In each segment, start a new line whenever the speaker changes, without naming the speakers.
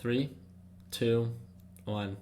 3, 2, 1.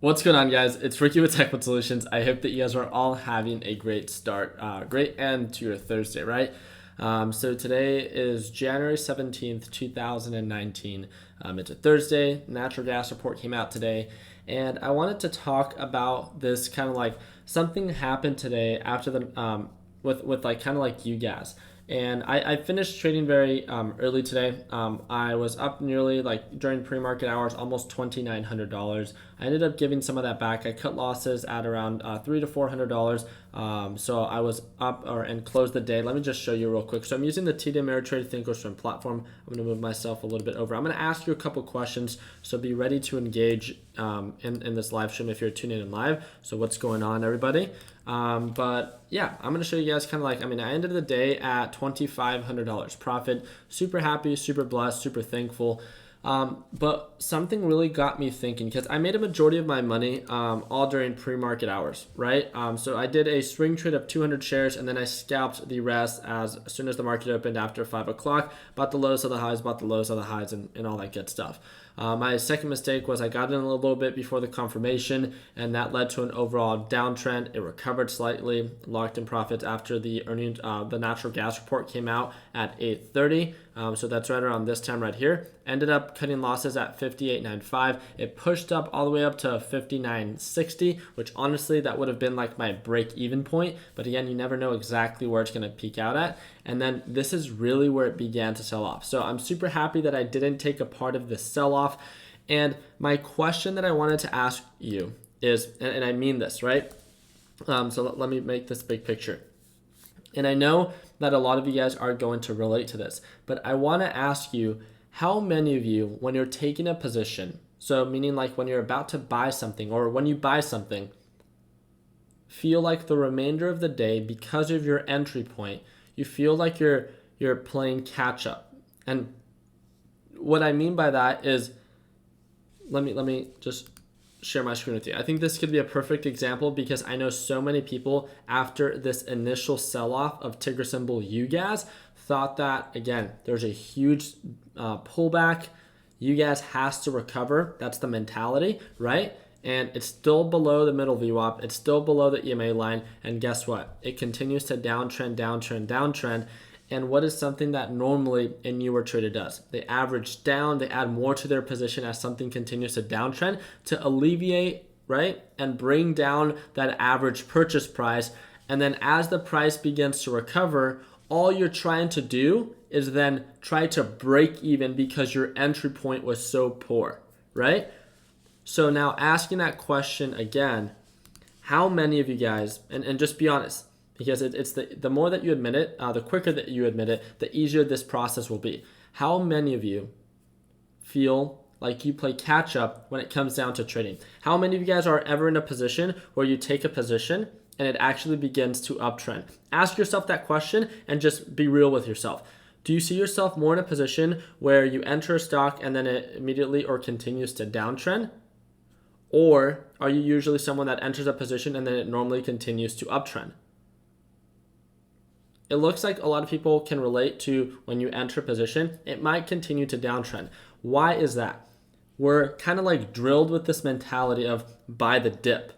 What's going on, guys? It's Ricky with Technical Solutions. I hope that you guys are all having a great start, great end to your Thursday, right? So today is January 17th, 2019. It's a Thursday. Natural gas report came out today, and I wanted to talk about this kind of like something happened today after the with like kind of like you guys. And I finished trading very early today. I was up nearly like during pre-market hours, almost $2,900. I ended up giving some of that back. I cut losses at around $300 to $400. So I was up and closed the day. Let me just show you real quick. So I'm using the TD Ameritrade Thinkorswim platform. I'm going to move myself a little bit over. I'm going to ask you a couple questions. So be ready to engage in this live stream if you're tuning in live. So what's going on, everybody? But yeah, I'm going to show you guys kind of like, I ended the day at $2,500 profit. Super happy, super blessed, super thankful. But something really got me thinking because I made a majority of my money all during pre-market hours, right? So I did a swing trade of 200 shares and then I scalped the rest as soon as the market opened after 5 o'clock, bought the lows of the highs, bought the lows of the highs, and all that good stuff. My second mistake was I got in a little bit before the confirmation, and that led to an overall downtrend. It recovered slightly, locked in profits after the earnings, the natural gas report came out at 8:30. So that's right around this time right here. Ended up cutting losses at 58.95. It pushed up all the way up to 59.60, which honestly that would have been like my break-even point. But again, you never know exactly where it's going to peak out at. And then this is really where it began to sell off. So I'm super happy that I didn't take a part of this sell-off. And my question that I wanted to ask you is, and I mean this, right? So let me make this big picture. And I know that a lot of you guys are going to relate to this, but I want to ask you, how many of you, when you're taking a position, so meaning like when you're about to buy something or when you buy something, feel like the remainder of the day, because of your entry point, you feel like you're playing catch up? And what I mean by that is, let me just share my screen with you. I think this could be a perfect example because I know so many people after this initial sell-off of ticker symbol UGAS thought that, again, there's a huge pullback. UGAS has to recover. That's the mentality, right? And it's still below the middle VWAP. It's still below the EMA line. And guess what? It continues to downtrend. And what is something that normally a newer trader does? They average down, they add more to their position as something continues to downtrend to alleviate, right? And bring down that average purchase price. And then as the price begins to recover, all you're trying to do is then try to break even because your entry point was so poor, right? So now asking that question again, how many of you guys, and just be honest, because it's the more that you admit it, the quicker that you admit it, the easier this process will be. How many of you feel like you play catch up when it comes down to trading? How many of you guys are ever in a position where you take a position and it actually begins to uptrend? Ask yourself that question and just be real with yourself. Do you see yourself more in a position where you enter a stock and then it immediately or continues to downtrend? Or are you usually someone that enters a position and then it normally continues to uptrend? It looks like a lot of people can relate to when you enter a position, it might continue to downtrend. Why is that? We're kind of like drilled with this mentality of buy the dip,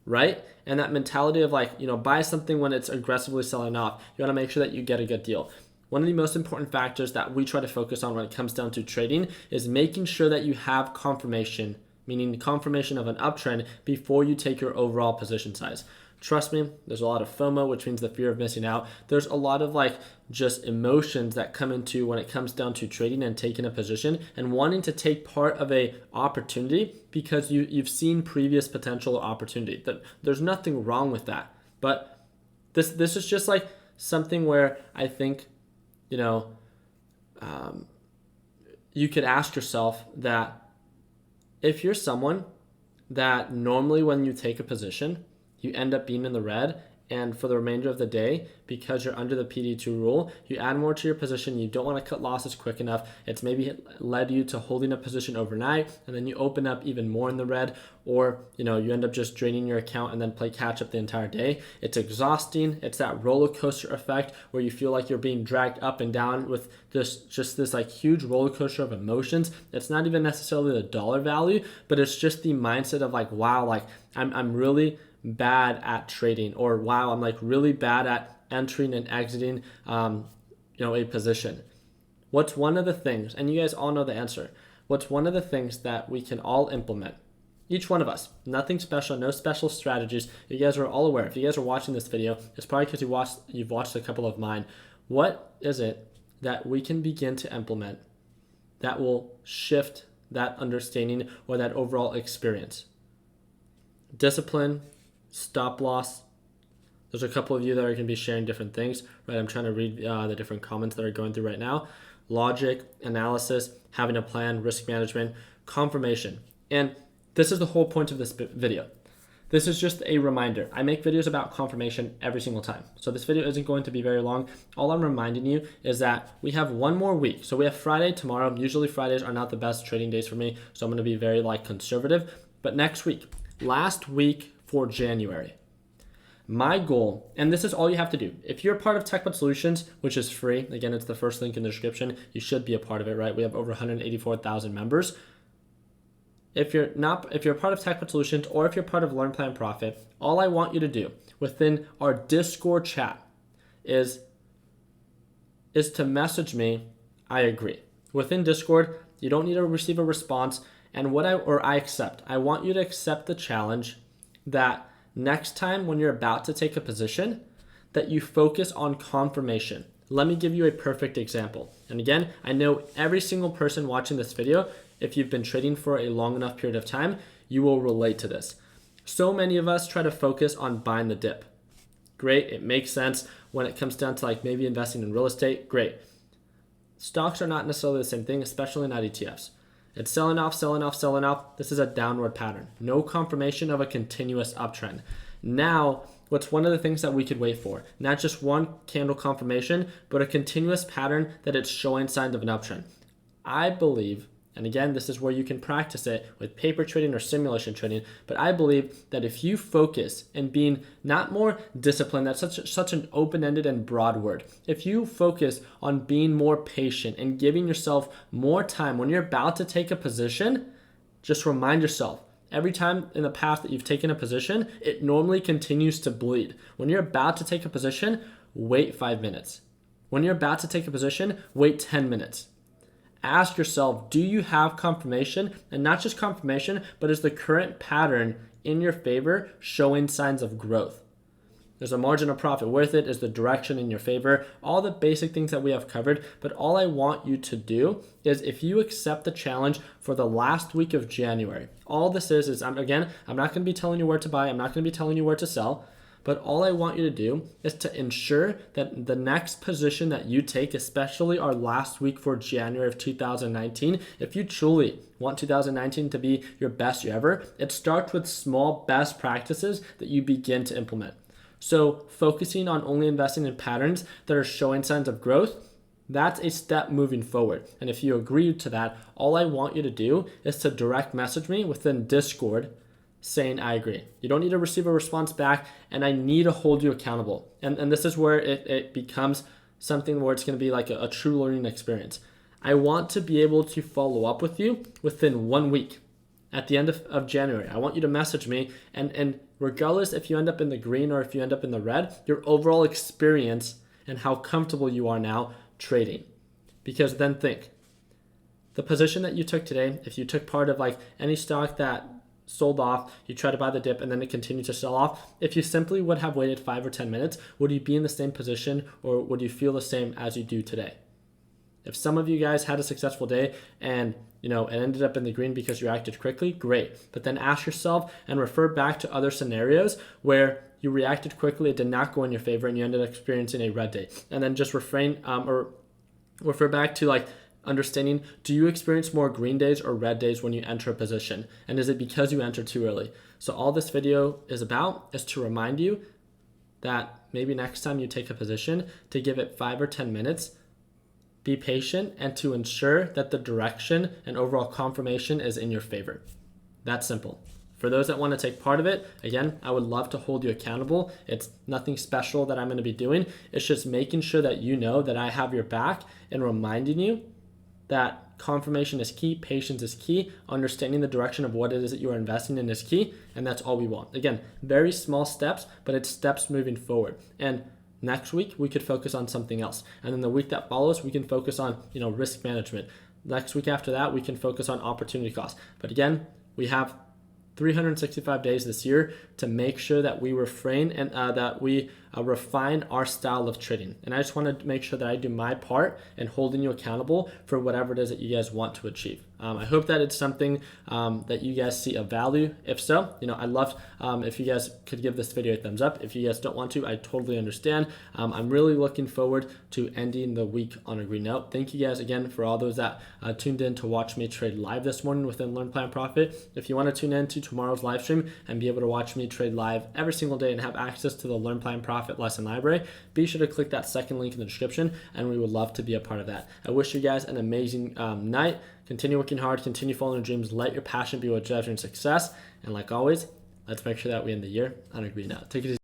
right? And that mentality of like, buy something when it's aggressively selling off. You want to make sure that you get a good deal. One of the most important factors that we try to focus on when it comes down to trading is making sure that you have confirmation, meaning confirmation of an uptrend before you take your overall position size. Trust me, there's a lot of FOMO, which means the fear of missing out. There's a lot of like just emotions that come into when it comes down to trading and taking a position and wanting to take part of a opportunity because you've seen previous potential opportunity. There's nothing wrong with that. But this is just like something where I think, you could ask yourself that if you're someone that normally when you take a position, you end up being in the red, and for the remainder of the day, because you're under the PD2 rule, you add more to your position. You don't want to cut losses quick enough. It's maybe led you to holding a position overnight, and then you open up even more in the red, or you end up just draining your account and then play catch up the entire day. It's exhausting. It's that roller coaster effect where you feel like you're being dragged up and down with this like huge roller coaster of emotions. It's not even necessarily the dollar value, but it's just the mindset of like, wow, like I'm really bad at trading, or wow, I'm like really bad at entering and exiting a position. What's one of the things, and you guys all know the answer, what's one of the things that we can all implement? Each one of us, nothing special, no special strategies. You guys are all aware. If you guys are watching this video, it's probably because you've watched a couple of mine. What is it that we can begin to implement that will shift that understanding or that overall experience? Discipline, stop loss. There's a couple of you that are going to be sharing different things, right? I'm trying to read the different comments that are going through right now. Logic, analysis, having a plan, risk management, confirmation. And this is the whole point of this video. This is just a reminder. I make videos about confirmation every single time. So this video isn't going to be very long. All I'm reminding you is that we have one more week. So we have Friday tomorrow. Usually Fridays are not the best trading days for me, so I'm going to be very conservative. But next week, last week for January, my goal, and this is all you have to do. If you're a part of TechBud Solutions, which is free, again, it's the first link in the description. You should be a part of it, right? We have over 184,000 members. If you're a part of TechBud Solutions, or if you're part of Learn Plan Profit, all I want you to do within our Discord chat is to message me, I agree. Within Discord, you don't need to receive a response, and I accept. I want you to accept the challenge that next time when you're about to take a position, that you focus on confirmation. Let me give you a perfect example. And again, I know every single person watching this video, if you've been trading for a long enough period of time, you will relate to this. So many of us try to focus on buying the dip. Great, it makes sense when it comes down to maybe investing in real estate. Great. Stocks are not necessarily the same thing, especially not ETFs. It's selling off, selling off, selling off. This is a downward pattern. No confirmation of a continuous uptrend. Now, what's one of the things that we could wait for? Not just one candle confirmation, but a continuous pattern that it's showing signs of an uptrend. I believe, and again, this is where you can practice it with paper trading or simulation trading, but I believe that if you focus in being not more disciplined, that's such an open-ended and broad word. If you focus on being more patient and giving yourself more time when you're about to take a position, just remind yourself, every time in the past that you've taken a position, it normally continues to bleed. When you're about to take a position, wait 5 minutes. When you're about to take a position, wait 10 minutes. Ask yourself, do you have confirmation? And not just confirmation, but is the current pattern in your favor showing signs of growth? Is a margin of profit worth it? Is the direction in your favor? All the basic things that we have covered. But all I want you to do is, if you accept the challenge for the last week of January, all this is I'm not going to be telling you where to buy. I'm not going to be telling you where to sell. But all I want you to do is to ensure that the next position that you take, especially our last week for January of 2019, if you truly want 2019 to be your best year ever, it starts with small best practices that you begin to implement. So focusing on only investing in patterns that are showing signs of growth, that's a step moving forward. And if you agree to that, all I want you to do is to direct message me within Discord saying I agree. You don't need to receive a response back, and I need to hold you accountable. And this is where it becomes something where it's going to be like a true learning experience. I want to be able to follow up with you within 1 week at the end of January. I want you to message me, and regardless if you end up in the green or if you end up in the red, your overall experience and how comfortable you are now trading. Because then think, the position that you took today, if you took part of any stock that sold off, you try to buy the dip and then it continued to sell off, if you simply would have waited 5 or 10 minutes, would you be in the same position, or would you feel the same as you do today? If some of you guys had a successful day and it ended up in the green because you acted quickly, great. But then ask yourself and refer back to other scenarios where you reacted quickly, it did not go in your favor, and you ended up experiencing a red day. And then just refrain or refer back to understanding, do you experience more green days or red days when you enter a position? And is it because you entered too early? So all this video is about is to remind you that maybe next time you take a position to give it 5 or 10 minutes, be patient, and to ensure that the direction and overall confirmation is in your favor. That's simple. For those that want to take part of it, again, I would love to hold you accountable. It's nothing special that I'm going to be doing. It's just making sure that you know that I have your back and reminding you that confirmation is key, patience is key, understanding the direction of what it is that you are investing in is key, and that's all we want. Again, very small steps, but it's steps moving forward. And next week, we could focus on something else. And then the week that follows, we can focus on, risk management. Next week after that, we can focus on opportunity cost. But again, we have 365 days this year to make sure that we refrain and that we refine our style of trading. And I just want to make sure that I do my part in holding you accountable for whatever it is that you guys want to achieve. I hope that it's something that you guys see of value. If so, I'd love if you guys could give this video a thumbs up. If you guys don't want to, I totally understand. I'm really looking forward to ending the week on a green note. Thank you guys again for all those that tuned in to watch me trade live this morning within Learn, Plan, Profit. If you want to tune in to tomorrow's live stream and be able to watch me trade live every single day and have access to the Learn, Plan, Profit lesson library, be sure to click that second link in the description, and we would love to be a part of that. I wish you guys an amazing night. Continue working hard, continue following your dreams, let your passion be what drives your success, and like always, let's make sure that we end the year on a green note. Take it easy.